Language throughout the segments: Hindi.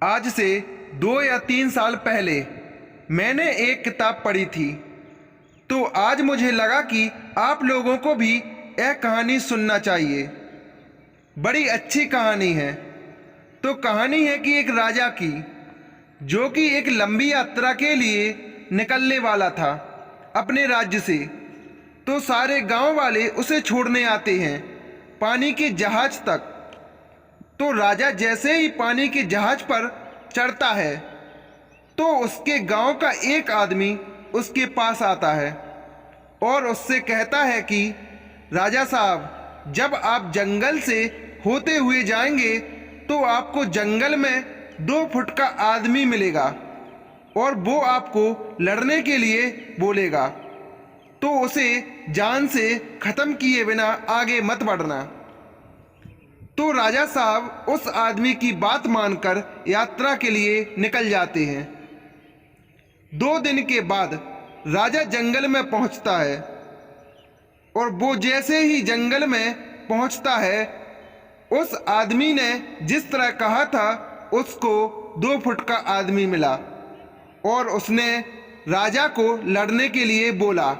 आज से 2 या 3 साल पहले मैंने एक किताब पढ़ी थी, तो आज मुझे लगा कि आप लोगों को भी यह कहानी सुनना चाहिए। बड़ी अच्छी कहानी है। तो कहानी है कि एक राजा की, जो कि एक लंबी यात्रा के लिए निकलने वाला था अपने राज्य से। तो सारे गांव वाले उसे छोड़ने आते हैं पानी के जहाज तक। तो राजा जैसे ही पानी के जहाज पर चढ़ता है, तो उसके गांव का एक आदमी उसके पास आता है और उससे कहता है कि राजा साहब, जब आप जंगल से होते हुए जाएंगे तो आपको जंगल में 2 फुट का आदमी मिलेगा और वो आपको लड़ने के लिए बोलेगा, तो उसे जान से ख़त्म किए बिना आगे मत बढ़ना। तो राजा साहब उस आदमी की बात मानकर यात्रा के लिए निकल जाते हैं। 2 दिन के बाद राजा जंगल में पहुंचता है और वो जैसे ही जंगल में पहुंचता है, उस आदमी ने जिस तरह कहा था उसको 2 फुट का आदमी मिला और उसने राजा को लड़ने के लिए बोला।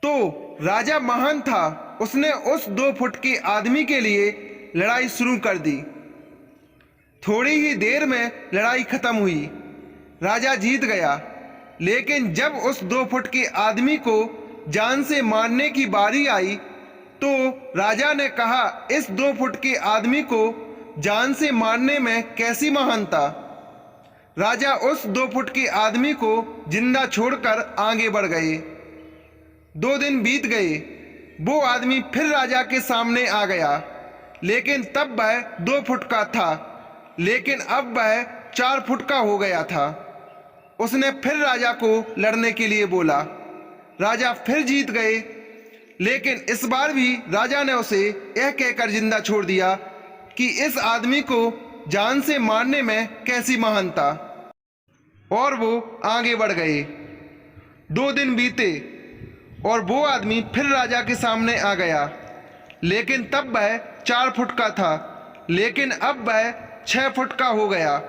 तो राजा महान था, उसने उस 2 फुट के आदमी के लिए लड़ाई शुरू कर दी। थोड़ी ही देर में लड़ाई खत्म हुई, राजा जीत गया। लेकिन जब उस 2 फुट के आदमी को जान से मारने की बारी आई, तो राजा ने कहा, इस 2 फुट के आदमी को जान से मारने में कैसी महानता। राजा उस 2 फुट के आदमी को जिंदा छोड़कर आगे बढ़ गए। 2 दिन बीत गए, वो आदमी फिर राजा के सामने आ गया, लेकिन तब वह 2 फुट का था, लेकिन अब वह 4 फुट का हो गया था। उसने फिर राजा को लड़ने के लिए बोला। राजा फिर जीत गए, लेकिन इस बार भी राजा ने उसे यह कहकर जिंदा छोड़ दिया कि इस आदमी को जान से मारने में कैसी महानता, और वो आगे बढ़ गए। 2 दिन बीते और वो आदमी फिर राजा के सामने आ गया, लेकिन तब वह 4 फुट का था, लेकिन अब वह 6 फुट का हो गया।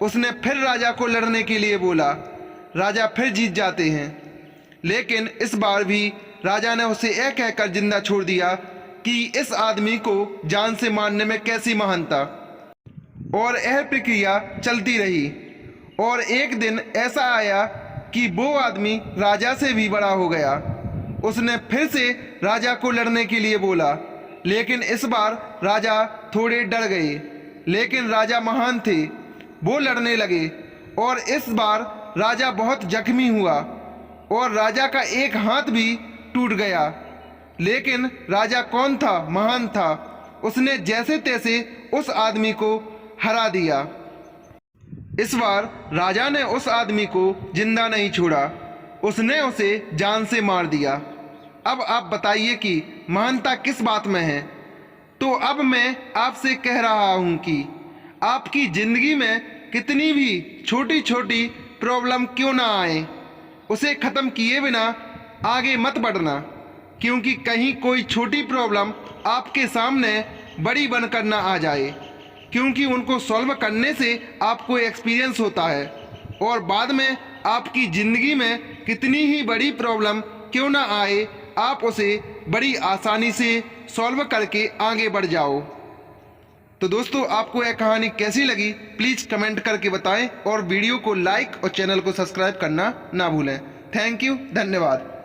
उसने फिर राजा को लड़ने के लिए बोला। राजा फिर जीत जाते हैं, लेकिन इस बार भी राजा ने उसे यह कहकर जिंदा छोड़ दिया कि इस आदमी को जान से मारने में कैसी महानता। और यह प्रक्रिया चलती रही और एक दिन ऐसा आया कि वो आदमी राजा से भी बड़ा हो गया। उसने फिर से राजा को लड़ने के लिए बोला, लेकिन इस बार राजा थोड़े डर गए, लेकिन राजा महान थे, वो लड़ने लगे। और इस बार राजा बहुत जख्मी हुआ और राजा का एक हाथ भी टूट गया। लेकिन राजा कौन था? महान था। उसने जैसे तैसे उस आदमी को हरा दिया। इस बार राजा ने उस आदमी को जिंदा नहीं छोड़ा, उसने उसे जान से मार दिया। अब आप बताइए कि महानता किस बात में है। तो अब मैं आपसे कह रहा हूं कि आपकी जिंदगी में कितनी भी छोटी छोटी प्रॉब्लम क्यों ना आए, उसे ख़त्म किए बिना आगे मत बढ़ना, क्योंकि कहीं कोई छोटी प्रॉब्लम आपके सामने बड़ी बनकर ना आ जाए, क्योंकि उनको सॉल्व करने से आपको एक्सपीरियंस होता है और बाद में आपकी ज़िंदगी में कितनी ही बड़ी प्रॉब्लम क्यों ना आए, आप उसे बड़ी आसानी से सॉल्व करके आगे बढ़ जाओ। तो दोस्तों, आपको यह कहानी कैसी लगी प्लीज़ कमेंट करके बताएं और वीडियो को लाइक और चैनल को सब्सक्राइब करना ना भूलें। थैंक यू, धन्यवाद।